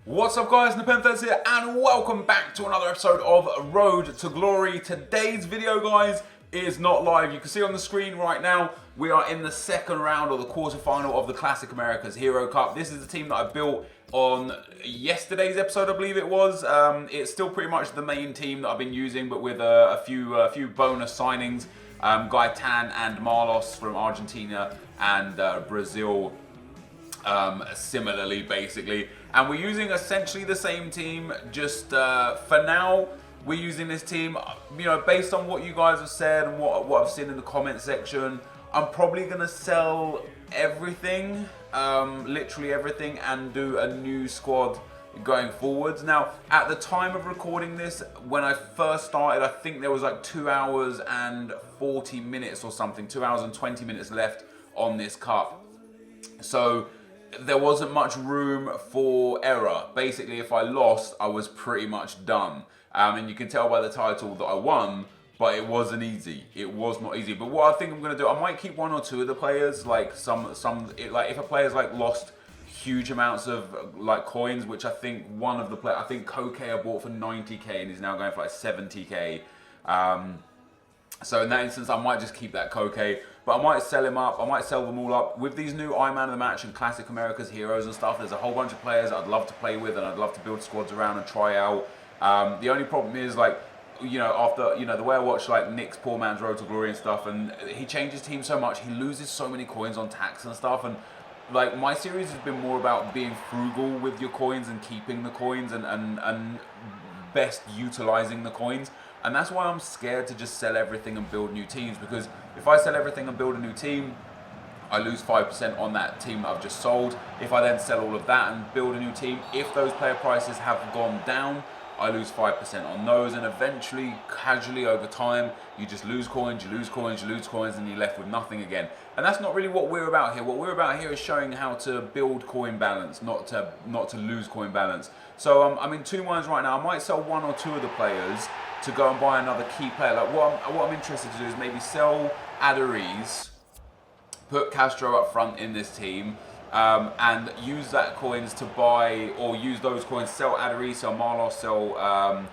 What's up guys, NepentheZ here and welcome back to another episode of Road to Glory. Today's video guys is not live. You can see on the screen right now we are in the second round or the quarterfinal of the Classic Americas Hero Cup. This is the team that I built on yesterday's episode, I believe it was. It's still pretty much the main team that I've been using, but with a few bonus signings. Gaetan and Marlos from Argentina and Brazil similarly basically, and we're using essentially the same team. Just for now we're using this team, you know, based on what you guys have said and what I've seen in the comment section. I'm probably gonna sell everything, literally everything, and do a new squad going forwards. Now at the time of recording this, when I first started, I think there was like 2 hours and 40 minutes or something, 2 hours and 20 minutes left on this cup, so there wasn't much room for error. Basically, if I lost, I was pretty much done. And you can tell by the title that I won, but it wasn't easy. It was not easy. But what I think I'm gonna do, I might keep one or two of the players. Like like if a player's like lost huge amounts of like coins, which I think one of the players, I think Koke I bought for 90k and is now going for like 70k. So in that instance, I might just keep that Koke, but I might sell him up. I might sell them all up. With these new Man of the Match and Classic America's Heroes and stuff, there's a whole bunch of players I'd love to play with and I'd love to build squads around and try out. The only problem is, like, you know, after, you know, the way I watch like Nick's Poor Man's Road to Glory and stuff, and he changes teams so much, he loses so many coins on tax and stuff, and like my series has been more about being frugal with your coins and keeping the coins and best utilizing the coins. And that's why I'm scared to just sell everything and build new teams, because if I sell everything and build a new team, I lose 5% on that team that I've just sold. If I then sell all of that and build a new team, if those player prices have gone down, I lose 5% on those, and eventually, casually over time, you just lose coins, you lose coins, you lose coins, and you're left with nothing again. And that's not really what we're about here. What we're about here is showing how to build coin balance, not to lose coin balance. So I'm in two minds right now. I might sell one or two of the players to go and buy another key player. Like what I'm interested to do is maybe sell Adderese, put Castro up front in this team, and use that coins to buy, or use those coins, sell Adderese, sell Marlos, sell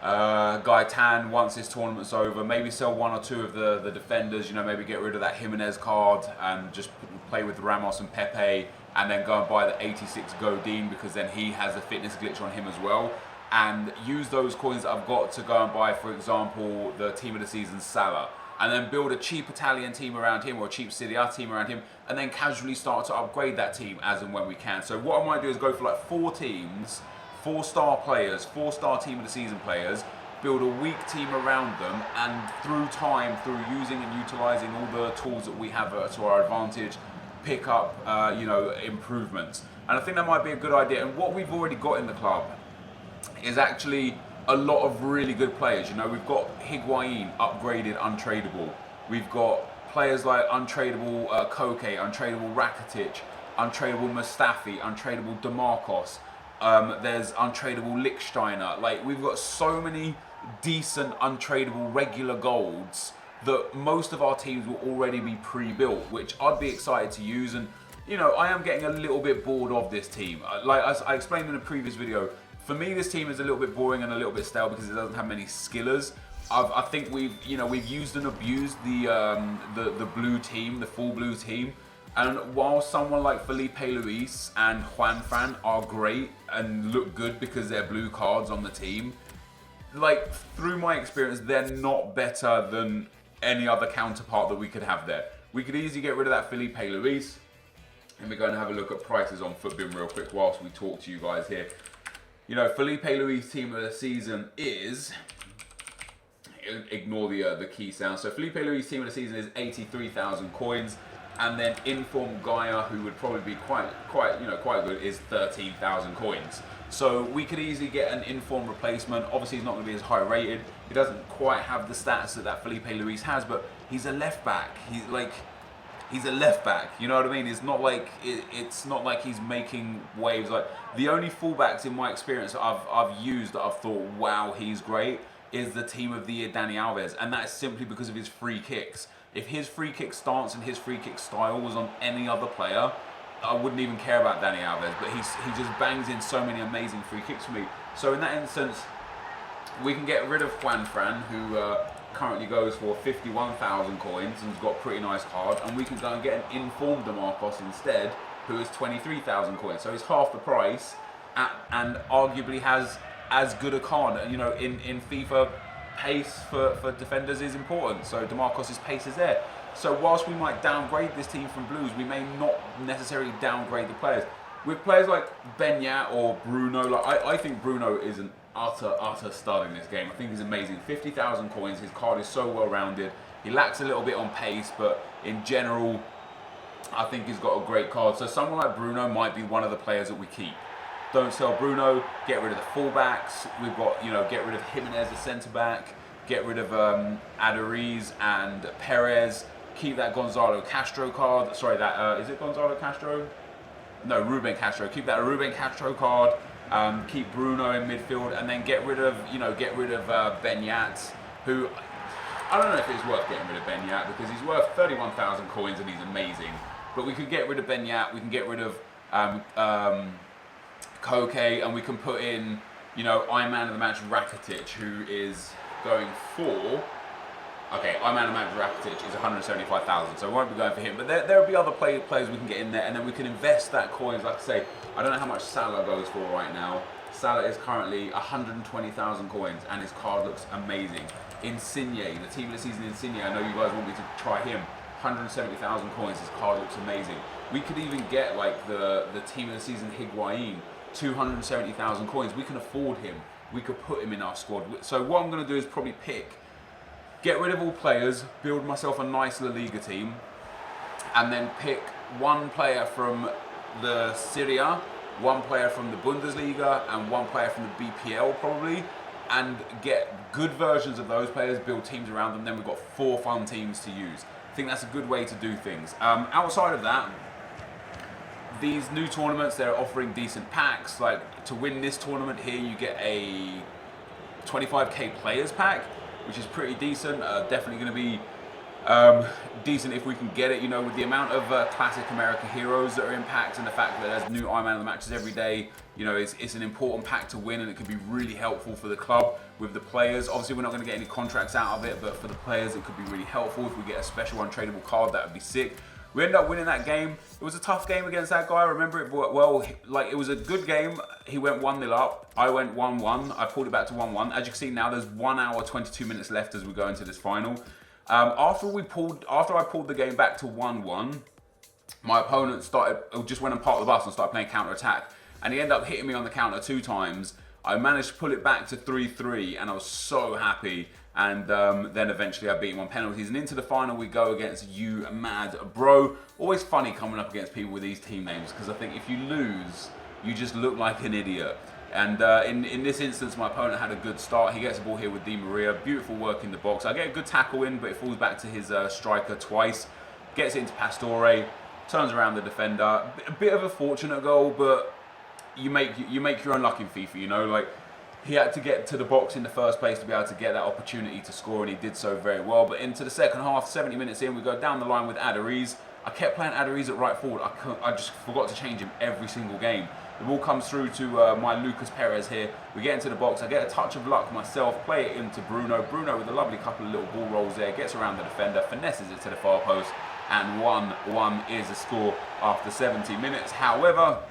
Gaetan once this tournament's over. Maybe sell one or two of the defenders, you know, maybe get rid of that Jimenez card and just play with Ramos and Pepe, and then go and buy the 86 Godin, because then he has a fitness glitch on him as well. And use those coins that I've got to go and buy, for example, the team of the season Salah, and then build a cheap Italian team around him or a cheap Serie A team around him, and then casually start to upgrade that team as and when we can. So what I might do is go for like 4 teams, 4-star players, 4-star team of the season players, build a weak team around them, and through time, through using and utilizing all the tools that we have to our advantage, pick up you know, improvements. And I think that might be a good idea. And what we've already got in the club is actually a lot of really good players. You know, we've got Higuain, upgraded, untradeable. We've got players like untradeable Koke, untradeable Rakitic, untradeable Mustafi, untradeable DeMarcos. There's untradeable Lichtsteiner. Like, we've got so many decent untradeable regular golds that most of our teams will already be pre-built, which I'd be excited to use. And you know, I am getting a little bit bored of this team. Like as I explained in a previous video, for me this team is a little bit boring and a little bit stale because it doesn't have many skillers. I think we've used and abused the blue team, the full blue team. And while someone like Felipe Luis and Juanfran are great and look good because they're blue cards on the team, like, through my experience, they're not better than any other counterpart that we could have there. We could easily get rid of that Felipe Luis. And we're going to have a look at prices on FUT real quick whilst we talk to you guys here. You know, Felipe Luis team of the season is, ignore the key sound. So Felipe Luis team of the season is 83,000 coins, and then Inform Gaia, who would probably be quite good, is 13,000 coins. So we could easily get an Inform replacement. Obviously, he's not going to be as high rated. He doesn't quite have the stats that Felipe Luis has, but he's a left back. He's a left back, you know what I mean? It's not like he's making waves. Like, the only fullbacks in my experience I've used that I've thought, wow, he's great, is the team of the year Dani Alves, and that is simply because of his free kicks. If his free kick stance and his free kick style was on any other player, I wouldn't even care about Dani Alves, but he just bangs in so many amazing free kicks for me. So in that instance, we can get rid of Juan Fran, who currently goes for 51,000 coins and has got a pretty nice card, and we can go and get an informed DeMarcos instead, who is 23,000 coins. So he's half the price, and arguably has as good a card. You know, in FIFA, pace for defenders is important, so DeMarcos' pace is there. So whilst we might downgrade this team from Blues, we may not necessarily downgrade the players. With players like Benyat or Bruno, like I think Bruno is an utter stud in this game. I think he's amazing. 50,000 coins, his card is so well rounded. He lacks a little bit on pace, but in general, I think he's got a great card. So someone like Bruno might be one of the players that we keep. Don't sell Bruno, get rid of the fullbacks. We've got, you know, get rid of Jimenez, the centre back, get rid of Aduriz and Perez. Keep that Gonzalo Castro card. Sorry, that is it Gonzalo Castro? No, Ruben Castro. Keep that Ruben Castro card. Keep Bruno in midfield, and then get rid of Benyat, who I don't know if it's worth getting rid of Benyat because he's worth 31,000 coins and he's amazing. But we could get rid of Benyat. We can get rid of Koke, and we can put in, you know, man of the match Rakitic, who is going for. Okay, man of the match Rakitic is 175,000, so we won't be going for him. But there will be other players we can get in there, and then we can invest that coins. Like I say, I don't know how much Salah goes for right now. Salah is currently 120,000 coins, and his card looks amazing. Insigne, the team of the season Insigne, I know you guys want me to try him. 170,000 coins, his card looks amazing. We could even get like the team of the season Higuain, 270,000 coins. We can afford him. We could put him in our squad. So what I'm going to do is probably get rid of all players, build myself a nice La Liga team, and then pick one player from the Serie A, one player from the Bundesliga, and one player from the BPL probably, and get good versions of those players, build teams around them. Then we've got 4 fun teams to use. I think that's a good way to do things. Outside of that, these new tournaments, they're offering decent packs. Like to win this tournament here, you get a 25k players pack, which is pretty decent. Definitely going to be decent if we can get it. You know, with the amount of classic America heroes that are in packs, and the fact that there's new Man of the matches every day, you know, it's an important pack to win, and it could be really helpful for the club. With the players, obviously we're not going to get any contracts out of it, but for the players it could be really helpful. If we get a special untradeable card, that would be sick. We ended up winning that game. It was a tough game against that guy. I remember it well. Like, it was a good game. He went 1-0 up. I went 1-1. I pulled it back to 1-1. As you can see now, there's 1 hour 22 minutes left as we go into this final. After I pulled the game back to 1-1, my opponent just went and parked the bus and started playing counter attack, and he ended up hitting me on the counter 2 times. I managed to pull it back to 3-3, and I was so happy. And then eventually I beat him on penalties. And into the final we go against You Mad Bro. Always funny coming up against people with these team names, because I think if you lose, you just look like an idiot. And in this instance, my opponent had a good start. He gets the ball here with Di Maria. Beautiful work in the box. I get a good tackle in, but it falls back to his striker twice. Gets it into Pastore. Turns around the defender. A bit of a fortunate goal, but you make your own luck in FIFA, you know? Like, he had to get to the box in the first place to be able to get that opportunity to score, and he did so very well. But into the second half, 70 minutes in, we go down the line with Aduriz. I kept playing Aduriz at right forward. I just forgot to change him every single game. The ball comes through to my Lucas Perez here. We get into the box. I get a touch of luck myself, play it into Bruno. Bruno with a lovely couple of little ball rolls there, gets around the defender, finesses it to the far post, and 1-1 is the score after 70 minutes. However,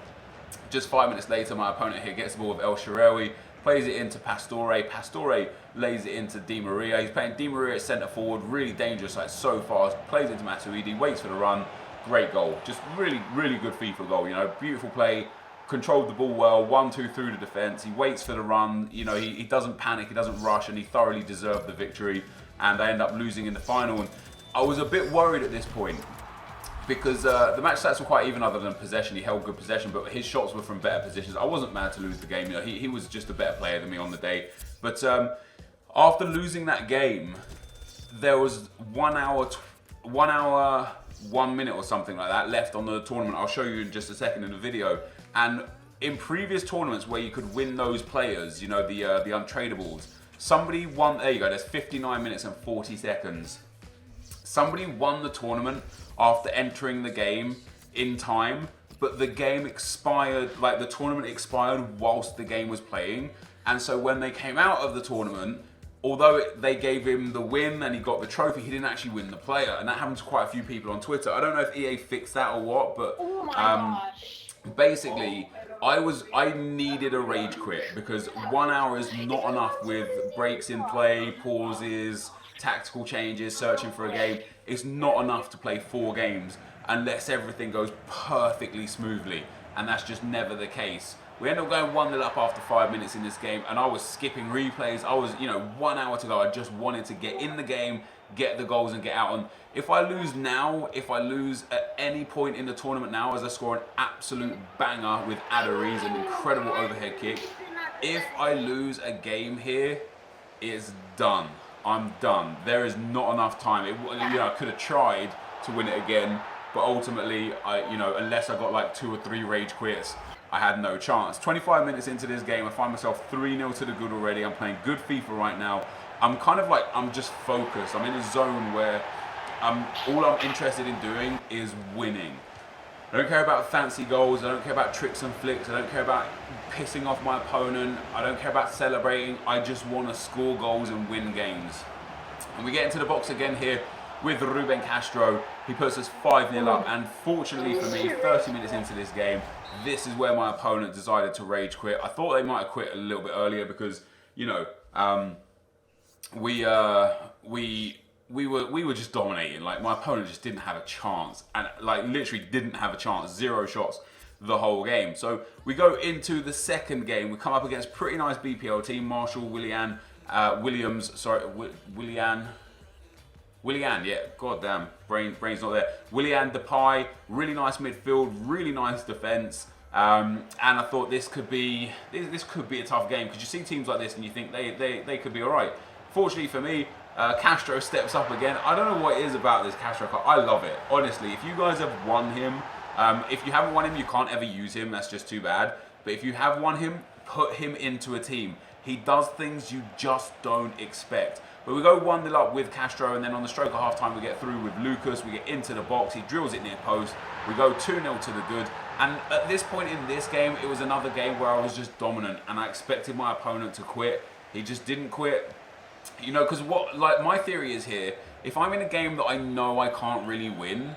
just 5 minutes later, my opponent here gets the ball with El Shaarawy, plays it into Pastore. Pastore lays it into Di Maria. He's playing Di Maria at centre forward, really dangerous, like so fast. Plays into Matuidi, waits for the run. Great goal. Just really, really good FIFA goal, you know. Beautiful play, controlled the ball well, 1-2 through the defence. He waits for the run, you know, he doesn't panic, he doesn't rush, and he thoroughly deserved the victory. And I end up losing in the final. And I was a bit worried at this point, because the match stats were quite even other than possession. He held good possession, but his shots were from better positions. I wasn't mad to lose the game. You know, he was just a better player than me on the day. But after losing that game, there was 1 hour, 1 minute or something like that left on the tournament. I'll show you in just a second in the video. And in previous tournaments where you could win those players, you know, the untradables, somebody won. There you go. There's 59 minutes and 40 seconds. Somebody won the tournament after entering the game in time but the game expired, like the tournament expired whilst the game was playing. And so when they came out of the tournament, although they gave him the win and he got the trophy, he didn't actually win the player. And that happened to quite a few people on Twitter. I don't know if EA fixed that or what, but Oh my gosh. basically, I needed a rage quit because 1 hour is not enough with breaks in play, pauses, tactical changes, searching for a game. It's not enough to play 4 games unless everything goes perfectly smoothly, and that's just never the case. We ended up going 1-0 up after 5 minutes in this game, and I was skipping replays. I was, 1 hour to go. I just wanted to get in the game, get the goals, and get out. And if I lose now, if I lose at any point in the tournament now, as I score an absolute banger with Adderese, an incredible overhead kick, if I lose a game here, it's done. I'm done. There is not enough time. I could have tried to win it again, but ultimately, unless I got like 2 or 3 rage quits, I had no chance. 25 minutes into this game, I find myself 3-0 to the good already. I'm playing good FIFA right now. I'm kind of like, I'm just focused. I'm in a zone where all I'm interested in doing is winning. I don't care about fancy goals. I don't care about tricks and flicks. I don't care about pissing off my opponent. I don't care about celebrating. I just want to score goals and win games. And we get into the box again here with Ruben Castro. He puts us 5-0 up, and fortunately for me, 30 minutes into this game, this is where my opponent decided to rage quit. I thought they might have quit a little bit earlier because, we were just dominating. Like, my opponent just didn't have a chance, and like literally didn't have a chance. 0 shots the whole game. So we go into the second game. We come up against pretty nice BPL team. Marshall, Willian, yeah, goddamn, brain's not there. Willian Depay, really nice midfield, really nice defense, and I thought this could be a tough game because you see teams like this and you think they could be all right. Fortunately for me, Castro steps up again. I don't know what it is about this Castro card. I love it, honestly. If you guys have won him, if you haven't won him, you can't ever use him. That's just too bad. But if you have won him, put him into a team. He does things you just don't expect. But we go 1-0 up with Castro, and then on the stroke of half-time we get through with Lucas. We get into the box. He drills it near post. We go 2-0 to the good. And at this point in this game, it was another game where I was just dominant, and I expected my opponent to quit. He just didn't quit. Because my theory is here, if I'm in a game that I know I can't really win,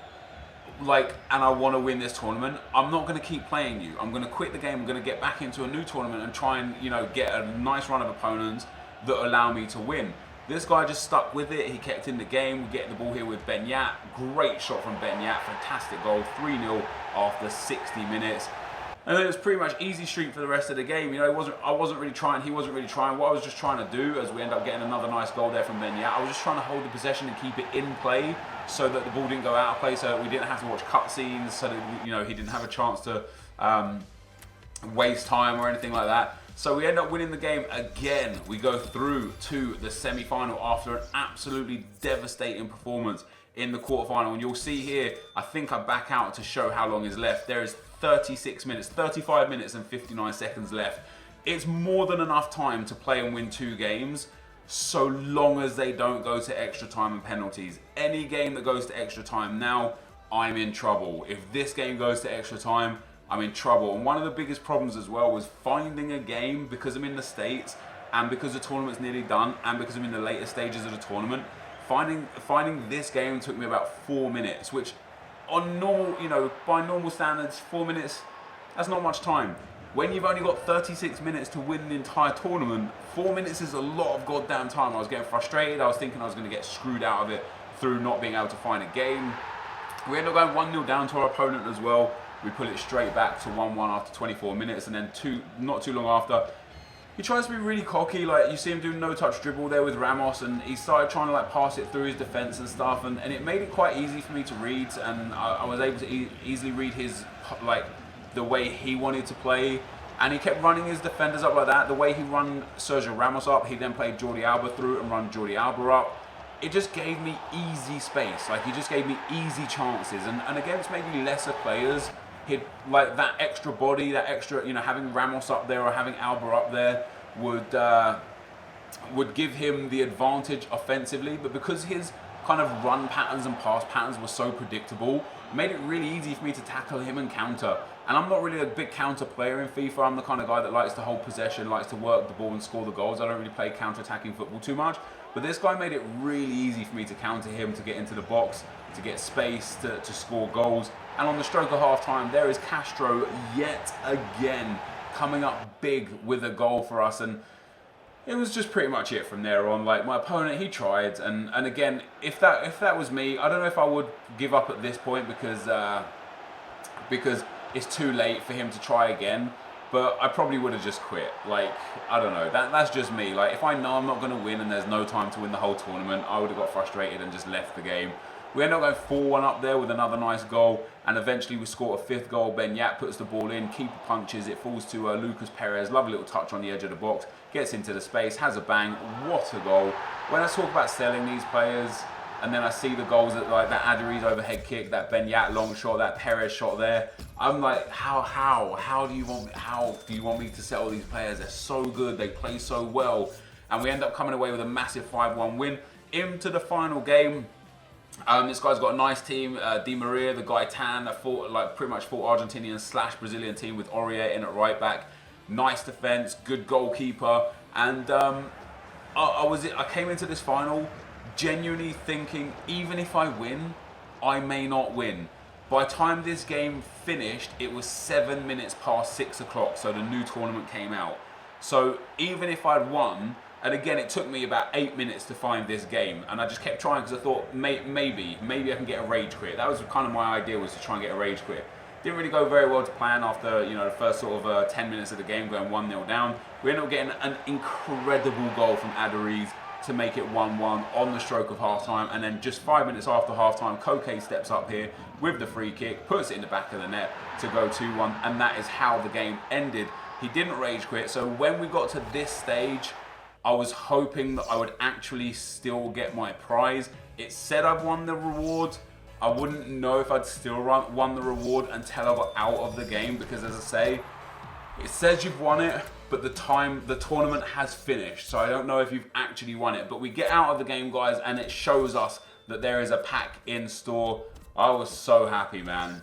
and I want to win this tournament, I'm not going to keep playing you. I'm going to quit the game. I'm going to get back into a new tournament and try and, get a nice run of opponents that allow me to win. This guy just stuck with it. He kept in the game. We get the ball here with Benyat. Great shot from Benyat. Fantastic goal. 3-0 after 60 minutes. And then it was pretty much easy streak for the rest of the game. I wasn't really trying. He wasn't really trying. What I was just trying to do, as we end up getting another nice goal there from Benyat, I was just trying to hold the possession and keep it in play so that the ball didn't go out of play, so that we didn't have to watch cutscenes, so that he didn't have a chance to waste time or anything like that. So we end up winning the game again. We go through to the semi-final after an absolutely devastating performance in the quarterfinal. And you'll see here, I think I back out to show how long is left. There is 35 minutes and 59 seconds left. It's more than enough time to play and win 2 games, so long as they don't go to extra time and penalties. Any game that goes to extra time now, I'm in trouble. If this game goes to extra time, I'm in trouble. And one of the biggest problems as well was finding a game, because I'm in the States and because the tournament's nearly done and because I'm in the later stages of the tournament. Finding this game took me about 4 minutes, which on normal, by normal standards, 4 minutes, that's not much time. When you've only got 36 minutes to win the entire tournament, 4 minutes is a lot of goddamn time. I was getting frustrated. I was thinking I was going to get screwed out of it through not being able to find a game. We end up going 1-0 down to our opponent as well. We pull it straight back to 1-1 after 24 minutes, and then not too long after, he tries to be really cocky. Like, you see him do no-touch dribble there with Ramos, and he started trying to pass it through his defense and stuff, and it made it quite easy for me to read, and I was able to easily read his, the way he wanted to play, and he kept running his defenders up like that. The way he run Sergio Ramos up, he then played Jordi Alba through and run Jordi Alba up. It just gave me easy space. He just gave me easy chances, and against maybe lesser players, he'd that extra body, that extra, having Ramos up there or having Alba up there would give him the advantage offensively. But because his kind of run patterns and pass patterns were so predictable, made it really easy for me to tackle him and counter. And I'm not really a big counter player in FIFA. I'm the kind of guy that likes to hold possession, likes to work the ball and score the goals. I don't really play counter-attacking football too much. But this guy made it really easy for me to counter him, to get into the box, to get space, to score goals. And on the stroke of half-time, there is Castro yet again coming up big with a goal for us. And it was just pretty much it from there on. Like, my opponent, he tried, and again, if that was me, I don't know if I would give up at this point because it's too late for him to try again. But I probably would have just quit. Like, I don't know. That's just me. Like, if I know I'm not going to win and there's no time to win the whole tournament, I would have got frustrated and just left the game. We end up going 4-1 up there with another nice goal, and eventually we score a fifth goal. Ben Yap puts the ball in, keeper punches, it falls to Lucas Perez, lovely little touch on the edge of the box, gets into the space, has a bang, what a goal. When I talk about selling these players, and then I see the goals that, like that Aduriz overhead kick, that Ben Yap long shot, that Perez shot there, I'm like, how do you want me to sell these players? They're so good, they play so well, and we end up coming away with a massive 5-1 win. Into the final game. This guy's got a nice team. Di Maria, the guy Tan, that pretty much fought Argentinian / Brazilian team with Aurier in at right back. Nice defense, good goalkeeper, and I came into this final genuinely thinking, even if I win, I may not win. By the time this game finished, it was 7 minutes past 6 o'clock, so the new tournament came out. So even if I'd won, and again, it took me about 8 minutes to find this game, and I just kept trying because I thought maybe I can get a rage quit. That was kind of my idea, was to try and get a rage quit. Didn't really go very well to plan after, you know, the first sort of 10 minutes of the game, going 1-0 down. We ended up getting an incredible goal from Aduriz to make it 1-1 on the stroke of half-time, and then just 5 minutes after half-time, Koke steps up here with the free kick, puts it in the back of the net to go 2-1, and that is how the game ended. He didn't rage quit, so when we got to this stage, I was hoping that I would actually still get my prize. It said I've won the reward. I wouldn't know if I'd still won the reward until I got out of the game, because as I say, it says you've won it, but the tournament has finished, so I don't know if you've actually won it. But we get out of the game, guys, and it shows us that there is a pack in store. I was so happy, man.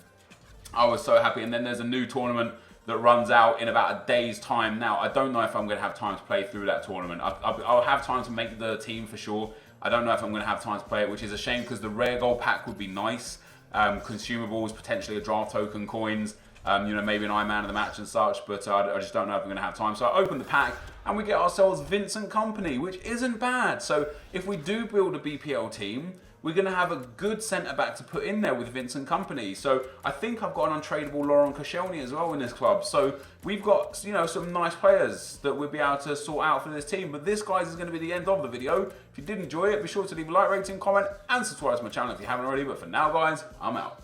I was so happy. And then there's a new tournament that runs out in about a day's time. Now, I don't know if I'm going to have time to play through that tournament. I'll have time to make the team for sure. I don't know if I'm going to have time to play it, which is a shame, because the rare gold pack would be nice. Consumables, potentially a draft token, coins, you know, maybe an Iron of the match and such, but I just don't know if I'm going to have time. So I open the pack and we get ourselves Vincent Kompany, which isn't bad. So if we do build a BPL team, we're going to have a good centre-back to put in there with Vincent Kompany. So I think I've got an untradeable Laurent Koscielny as well in this club. So we've got, you know, some nice players that we'll be able to sort out for this team. But this, guys, is going to be the end of the video. If you did enjoy it, be sure to leave a like, rating, comment, and subscribe to my channel if you haven't already. But for now, guys, I'm out.